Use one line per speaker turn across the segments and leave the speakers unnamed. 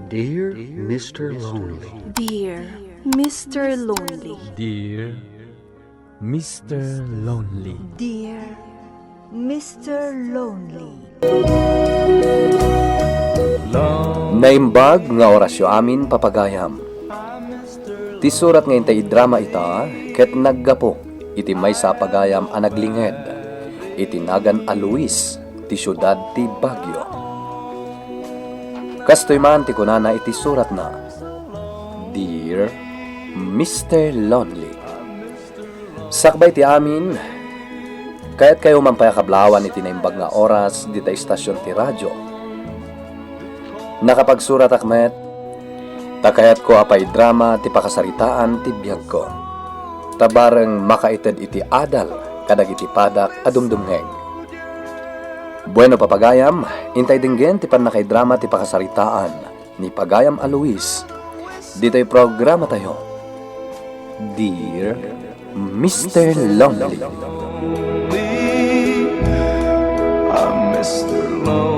Dear Mr. Lonely.
Dear Mr. Lonely.
Dear Mr. Lonely.
Dear Mr. Lonely.
Naimbag nga orasyo amin papagayam. Ti surat nga intay drama ita, ket naggapo, iti may sa pagayam anaglinged, iti nagan a Luis, ti syudad ti Baguio. Kastoy man ti kunana iti surat na, Dear Mr. Lonely. Sakbay ti amin, kaya't kayo mampayakablawan iti naimbag nga oras di ta istasyon ti radyo. Nakapagsurat akmet, takayat ko apay drama ti pakasaritaan ti biyag ko. Tabareng makaited iti adal, kadag iti padak adumdumheng. Bueno papagayam, intay dinggen ti panakay drama ti pakasaritaan ni Pagayam a Luis. Dito'y programa tayo, Dear Mr. Lonely.
I'm Mr. Lonely.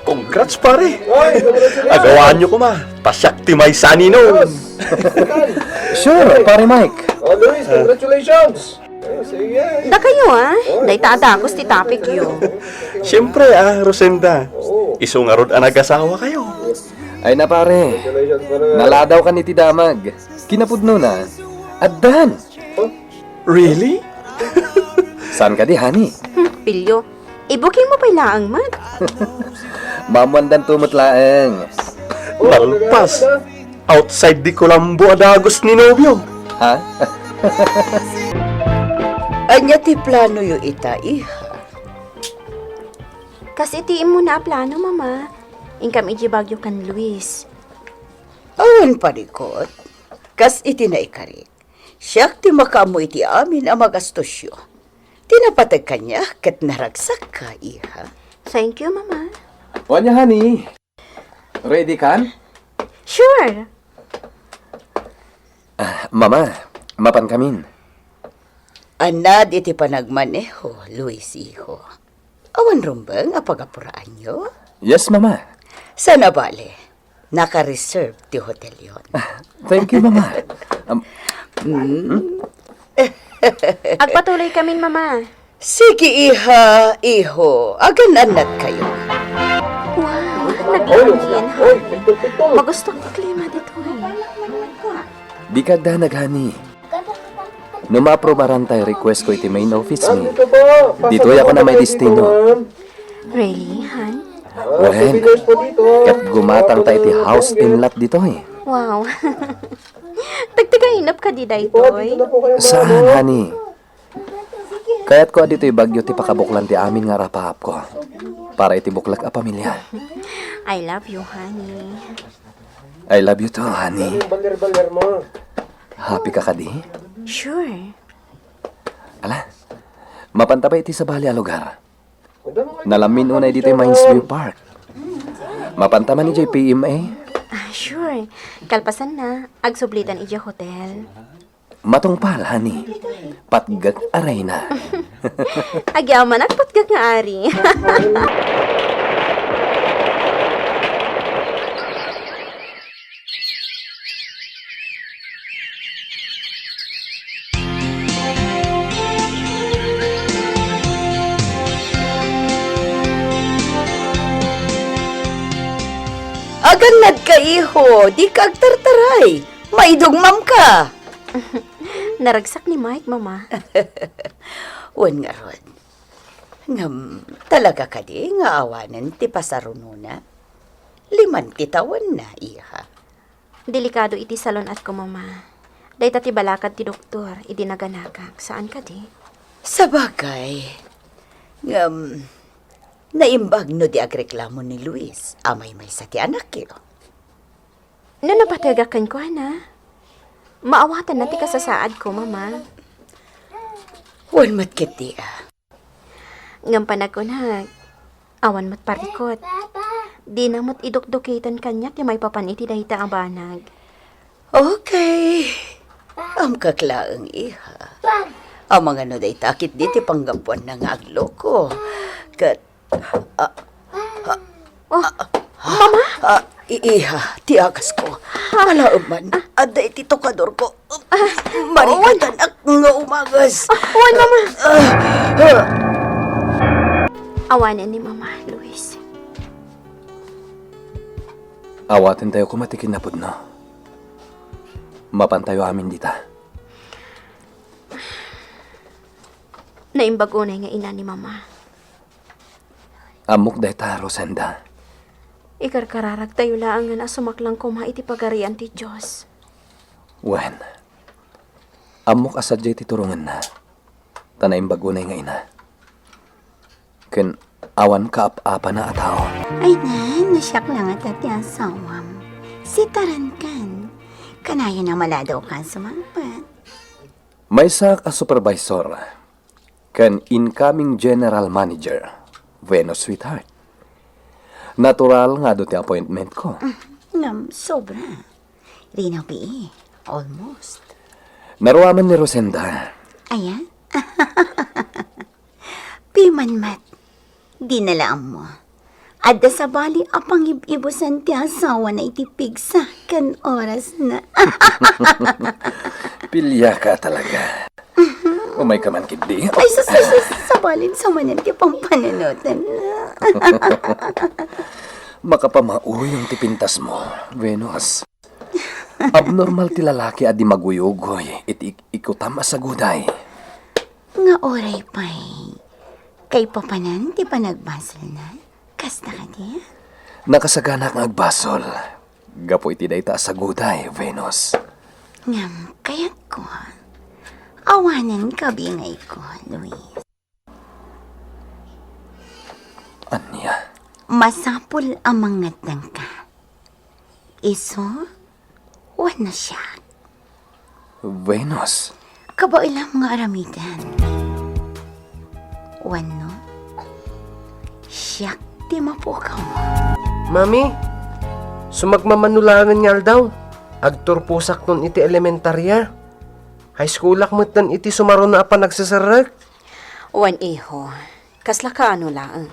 Congrats pare! Agawaan nyo ko ma! Pasyak ti may sani nun!
Sure, pare Mike.
Oh, Luis, congratulations! Sige.
Da kayo day tatagos ti topic yo.
Siyempre Rosenda, iso nga rod anag-asawa kayo.
Ay na pare,
Congratulations pa naman.
naladaw ka ni ti damag. Kinapudno na. Addan!
Really?
Saan ka di, honey?
Pilyo, ibuking mo pa ilaang man.
Mamuandan tumutlaeng.
Malpas! Outside di Colombo adagos ni Nobyo.
Ha?
Anya ti plano yu ita, iha.
Kasi tiin mo na plano, mama. Ingkam iji bagyo kan Luis.
Awan parikot. Kas iti na ikarik. Siyak ti makamu iti amin ang magastos yu. Tinapatag kanya kat naragsak ka, iha.
Thank you, mama.
Wanya, honey. Ready kan?
Sure.
Mama, mapan kamin.
Anad iti panagmaneho, Luis, iho. Awan rumbang apagapuraan yu?
Yes, mama.
Sana bale, naka-reserve ti hotel yon.
Thank you, mama.
Agpatuloy kamin, mama.
Sige, iha, iho. Agan anad kayo.
Wow, nag-iangin. Magusto ko klima dito
Di kagda naghani. Numaprobaran tayo request ko iti main office mi.
Dito po.
Dito ako na may destino.
Really, Han?
Wen,
Po dito.
kat gumatang tayo iti house in lot dito eh.
Wow. Tagtagainap ka di daytoy.
Saan, honey? Kaya't ko dito'y bagyo ti pakabuklan ti amin nga rapahap ko. Para iti buklak a pamilya.
I love you, honey.
I love you too, honey.
Baler-baler mo.
Happy ka kadi?
Sure.
Ala, mapanta pa iti sa bali a lugar. Nalamin unay dito'y Mainsview Park. Mapanta man ni JPMA.
Sure. Kalpasan na. Agsublitan ija hotel.
Matungpal, honey. Patgag aray na.
Agyaman at patgag nga ari.
Agan nad ka, iho. Di ka agtartaray. Maidugmam ka.
Naragsak ni Mike, mama.
Wan nga ron. Ngam, talaga ka di nga awanan ti pasarununa. 5 titawan na, iha.
Delikado iti salon at ko, mama. Dahil ti balakad ti doktor, iti naganakak. Saan ka di?
Sa bagay, ngam, naimbag no di agreklamo ni Luis. Amay may sa ti anak yo.
Napatagakan ko, na. Maawatan na ti kasasaad ko, mama.
Wan matkit di
Ngampan ako na, awan mo't parikot. Di na mo't idukdukitan kanya ti may papaniti dahita ang banag.
Okay. Am kaklaang iha. Ang mga no day takit di ti panggapuan ng aglo ko. Kat... Iha, ti agas ko. Malauman, ada iti tokador ko. Marikatan ak nga umagas.
Awan, mama! Awanan ni Mama, Luis.
Awatin tayo kumatikin na pudno. Mapantayo amin dita.
Naimbago na nga ina ni Mama.
Amok dayta, Rosenda.
Ikarkararag tayo lang nga na sumaklang kuma iti pagarian ti Diyos.
Wen, amok asadya iti turungan na. Tanaim bagunay nga ina. Ken awan kaap-apa na atao.
Ay na, nasyak lang at ati asawam. Sitaran kan. Kanayo na maladaw kan sumangpat.
May sak a supervisor. Ken incoming general manager. Venus sweetheart. Natural nga do ti appointment ko.
Ngam, sobra. Rinaw pi almost.
Naruaman ni Rosenda.
Ayan? Pimanmat. Di nalaan mo. Adda sa bali apang ibusan ti asawa na itipig sa kan oras na.
Pilya ka talaga. Umay ka man kidi.
Ay, sa balin sa manan ti pampanunutan na.
Makapamao yung tipintas mo, Venus. Abnormal ti lalaki adi maguyugoy iti ikutam asaguday.
Nga oray pa'y. Kay papanan ti panagbasol na. Kasta ka di?
Nakasagana kang agbasol. Gapo iti dayta asaguday, Venus.
Ngam, kayat ko. Awanan ka bingay ko, Luis.
Anya?
Masapul ang mga ka. Iso, wala siya.
Venus?
Kaba ilang mga aramidan. Wano, siya di mapukaw mo.
Mami, sumagmamanulangan nga daw. Agturpusak nun iti elementarya. High school akmutan iti sumaron na apa nagsasarag.
Wan iho, kasla ka ano lang.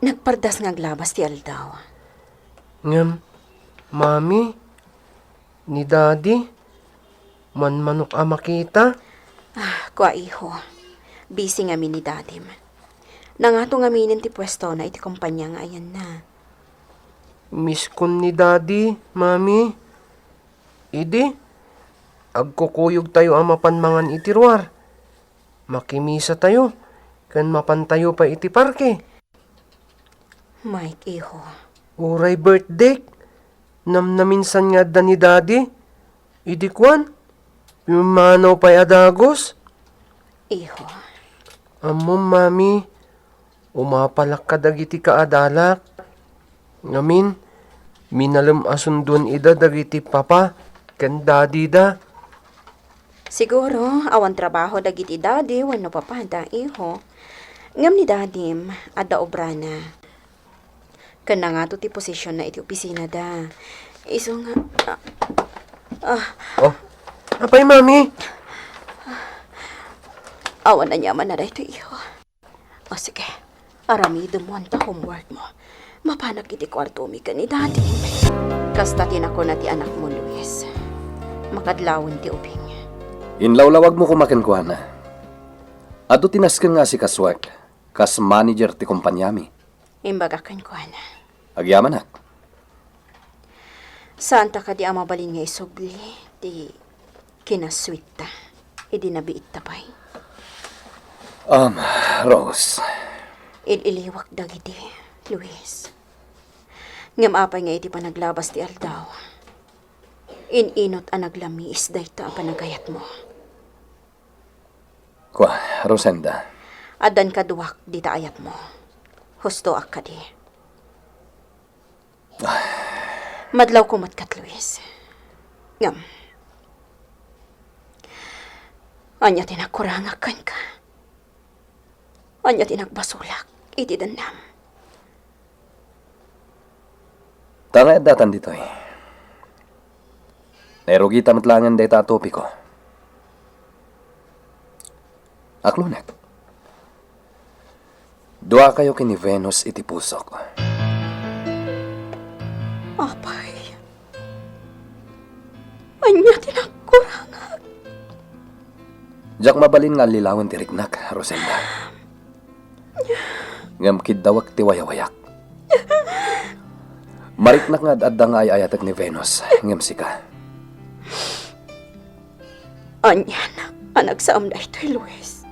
Nagpardas nga glabas ti Aldaw.
Ngam, Mami, ni Daddy, manmanok a makita.
Kwa iho, busy nga mi ni Dadim. Nangato nga minin ti pwesto na iti kumpanya nga ayan na.
Miss kun ni Daddy, Mami. Idi, agkukuyog tayo ang mapanmangan iti ruar. Makimisa tayo, kan mapantayo pa iti parke.
Mike, iho.
Uray birthday, namnaminsan nga da ni Daddy. Idi kwan, pimanaw pa'y adagos.
Iho.
Amo, Mami, umapalak ka dagiti kaadalak. Ngamin, minalam asundon ida dagiti papa, kan Daddy da.
Siguro, awan trabaho dagiti Daddy, wano papada, iho. Ngam ni Dadim, ada obra na. Kana nga to ti posisyon na iti opisina da. Iso nga...
Oh, apay, Mami?
Awan na nyaman na dahito, iho. O sige, aramido mo ang homework mo. Mapanak iti kwarto mi ka ni Daddy. Kastatin ako na ti anak mo, Luis. Makadlawon ti ubing.
Inlawlawag mo kumakin ko, Ana. Ato tinaskan nga si Kaswag, kas manager ti kumpanyami.
Imbagakan ko, ana.
Agyaman ak.
Saan ta ka di amabalin nga isugli, di kinasweet ta. Idi nabiit ta pa'y.
Rose.
Iliwak dagiti, Luis. Ngam apay nga iti panaglabas ti Aldaw. Ininot ang naglamiis dahita ang panagayat mo.
Kwa, Rosenda.
Adan kaduwak di ta ayat mo. Husto ak ka di. Madlaw ko matkat, Luis. Ngam. Anya tinagkurangakan ka. Anya tinagbasulak. Iti danam.
Tara datan dito eh. Nairugi tamatlangan data topiko. Aklunek. Dua kayo kini Venus iti pusok.
Apay. Anya tinagkurangak.
Jak mabalin nga lilawan ti Riknak, Rosenda. Ngam kidawak ti wayawayak. Mariknak nga adda nga ay ayatek ni Venus, ngam sika.
Anyan, anak sa amda ito'y Luis.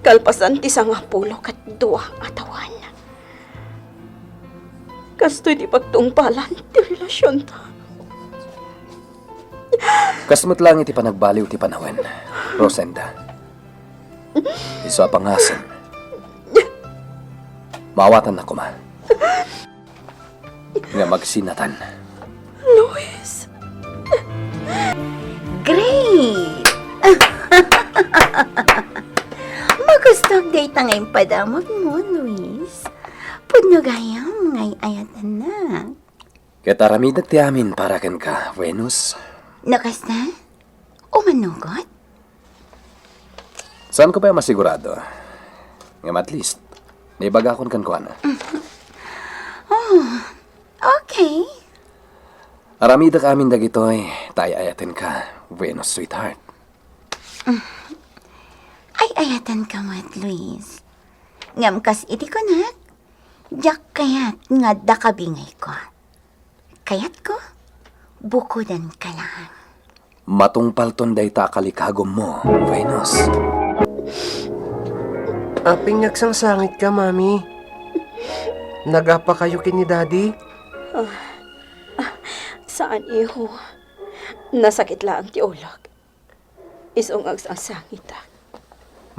Kalpasan ti nga pulo kat duwa atawan. Kasto'y di pagtungpalan ti relasyon ta.
Kasmut lang iti panagbaliw ti panawen, Rosenda. Iso pangasin. Maawatan ako ma. Nga magsinatan.
Luis.
Great! Magustog day tangay padamag mo, Luis. Pudno gayam ngay ayatan na.
Kataramidot ti amin para ken ka, Venus.
Nakasta? O manugot?
Saan ko pa yung masigurado? Ngam at least, naibagakon kan ko na.
Oh, okay.
Aramida ka amin dagitoy, tayo ayatin ka, Venus sweetheart.
Ay ayatan ka mat, Luis. Ngam kas iti ko na. Jak kayat nga dakabingay ko. Kayat ko, bukudan ka lang.
Matungpal tonday ta kalikagom mo, Venus.
Aping nyagsang sangit ka, Mami. Nagapa kayo kini Daddy?
Saan iho? Nasakit lang ti ulog. Isong ang sangita.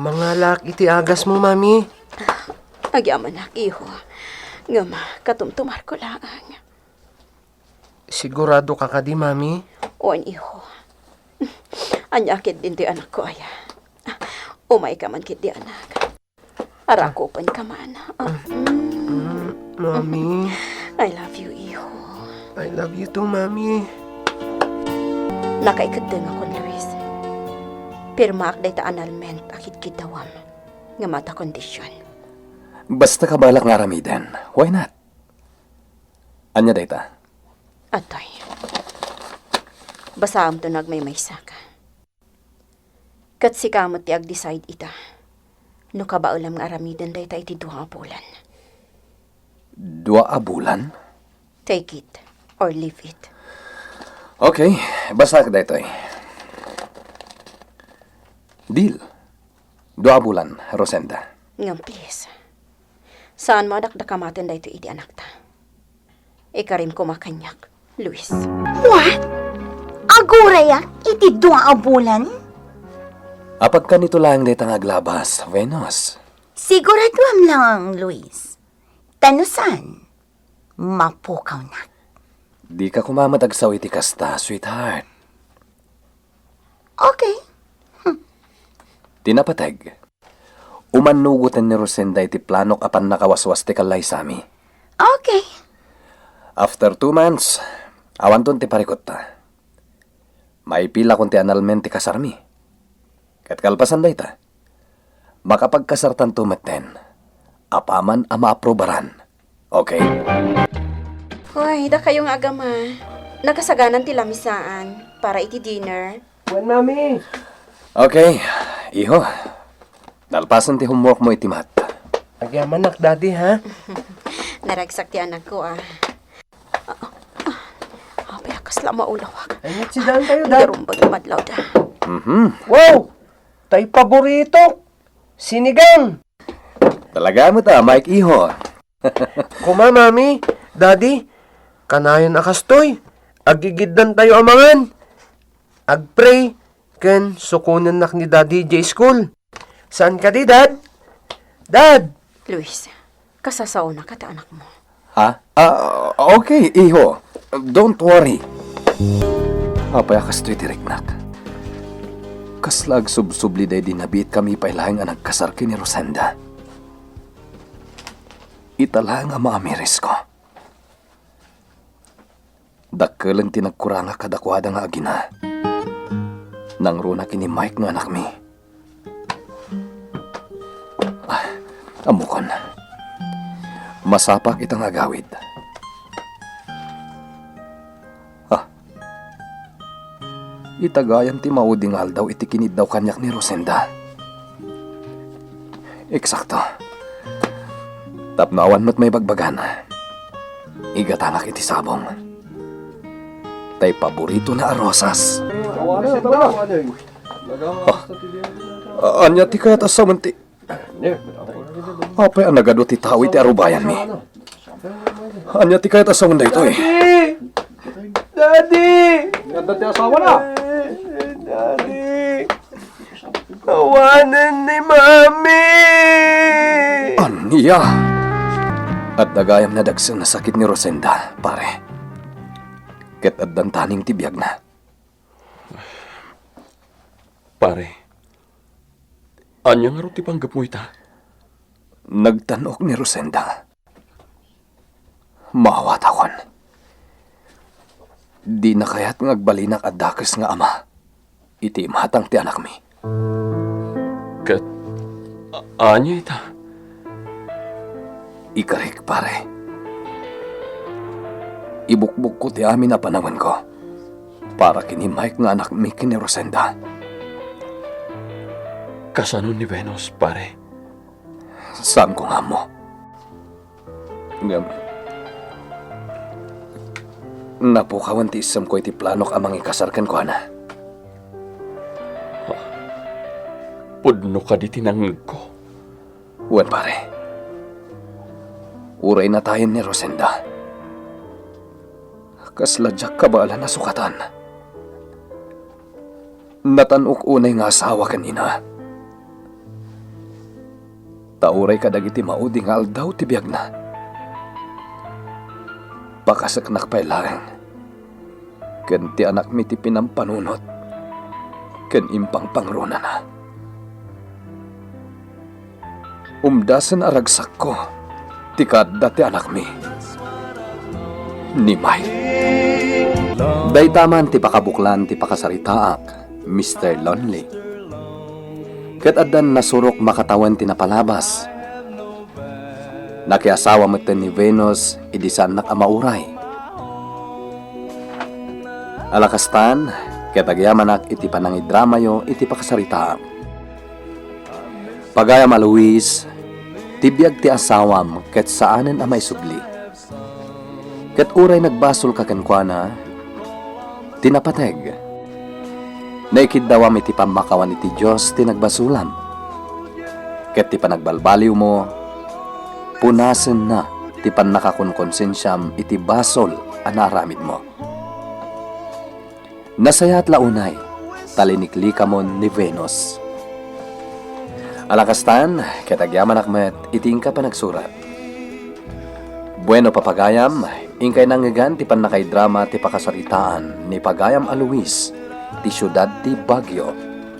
Mga lak iti agas mo, Mami.
Agyaman nak iho. Ngam, katumtumar ko lang.
Sigurado ka di, Mami?
Oan iho. Anyakit din ti anak ko, aya. Umay ka man kit di anak. Arakupan ka man.
Mami,
I love you, iho.
I love you too, Mami.
Nakaikadeng ako, Luis. Pirmaak day ta annulment akit kitawam. Nga mata kondisyon.
Basta ka balak nga ramidan, why not? Anya data?
Atoy. Basaam to nagmaymaysa ka. Kat si kamot ti ag-decide ita. No kabaulam nga aramidan day ta iti duha bulan.
Dua a bulan?
Take it or leave it.
Okay, basta ka daytoy. Deal. Dua bulan, Rosenda.
Ngam please. Saan mo dakdakamaten day to iti anak ta? Ikarim ko makanyak, Luis.
What? Agurayak iti dua abulan?
Apag ka nito lang dayta nga aglabas, Venus.
Siguraduam lang, Luis. Tanusan, mapukaw na.
Di ka kumamatagsaw iti kasta, sweetheart.
Okay.
Tinapatag. Umanugutan ni Rosenda iti planok apan nakawaswas ti kalay sami.
Okay.
After 2 months, awan ton ti parikot ta. May pila kon ti annulment ti kasarmi. Kat kalpasan day ta. Makapagkasartan tumaten. Apaman ang maaprobaran. Okay?
Hoy, da kayong agama. Nakasaganan ti lamisaan para iti dinner.
Wan, Mami.
Okay, iho. Dalpasan ti homework mo iti mat.
Agyaman nak, Daddy, ha?
Naragsak ti anak ko, ah. Akas lang maulawak.
Ayat si Dan tayo, Dad.
Darumbag madlaw da.
Wow! Tay paborito! Sinigang!
Talaga mo ta, Mike Iho.
Kuma, Mami, Daddy, kanayon akastoy. Agigiddan tayo amangan. Agpray, ken sukunan nak ni Daddy J School. Saan ka di, Dad? Dad!
Luis, kasasaw na ka ta anak mo.
Ha? Okay, iho. Don't worry. Apay akas to'y tiriknak. Kaslag subsubli day dinabit kami pailahing ang nagkasar ni Rosenda. Italang ang maamiris ko. Dakkelang tinagkuranga kadakwada nga agina. Nang runa kini Mike no anak mi. Amukon. Masapak itang agawid. Itagayan ti mauding aldaw iti kinid daw kanyak ni Rosenda. Eksakto. Tapnaawan mo't may bagbagan. Igatangak iti sabong. Tay paborito na arosas. Anya ti kayat asaman ti... Apay ang nagado ti tao iti arubayan mi. Anya ti kayat asaman da ito eh.
Daddy!
Ganda ti asawa na.
Daddy! Kawanan ni Mami!
Anya! At dagayam na dagsan na sakit ni Rosenda, pare. Ket addan taning tibiyag na.
Pare, anya nga ro ti panggap mo ita?
Nagtanok ni Rosenda. Maawat akon. Di na kaya't ngagbalinak at dakes nga ama. Iti matang ti anak mi.
Kat, anya ita?
Ikarik, pare. Ibukbuk ko ti amin na panawan ko. Para kini Mike nga anak mi kini Rosenda.
Kasano ni Venus, pare?
Saan ko nga mo? Napukawan ti isam ko iti planok amang ikasarkan ko na.
Pudno ka di tinangag ko.
Wan pare. Uray na tayo ni Rosenda. Kasladyak kabala na sukatan. Natanuk unay nga asawa kanina. Tauray kadagiti mauding aldaw ti biyag na. Pakasaknak pa'y laeng. Ken ti anak mi ti pinampanunot. Ken impang pangruna na. Umdasan aragsak ko. Ti kadda ti anak mi. Ni Mike. Day taman ti pakabuklan ti pakasaritaak, Mr. Lonely. Ket addan nasurok makatawan ti napalabas. Nakiasawa mo ni Venus, idisan nak amauray. Alakastan, ketagyaman iti panangidrama yo, iti pakasarita. Pagayam a Luis, tibiyag ti asawam, ket saanen amay subli. Ket uray nagbasol kakankwana, tinapateg. Naikidawam iti pamakawan iti Diyos, tinagbasulam. Ket ti panagbalbaliw mo, punasen na ti panakakonkonsensyam iti basol anaramid mo. Nasayat launay, talinikli kamon ni Venus. Alakastan, ketagyaman akmet, iting ka pa nagsurat. Bueno papagayam, ingkay nangigan ti panakay drama ti pakasaritaan ni Pagayam a Luis, ti syudad ti Baguio,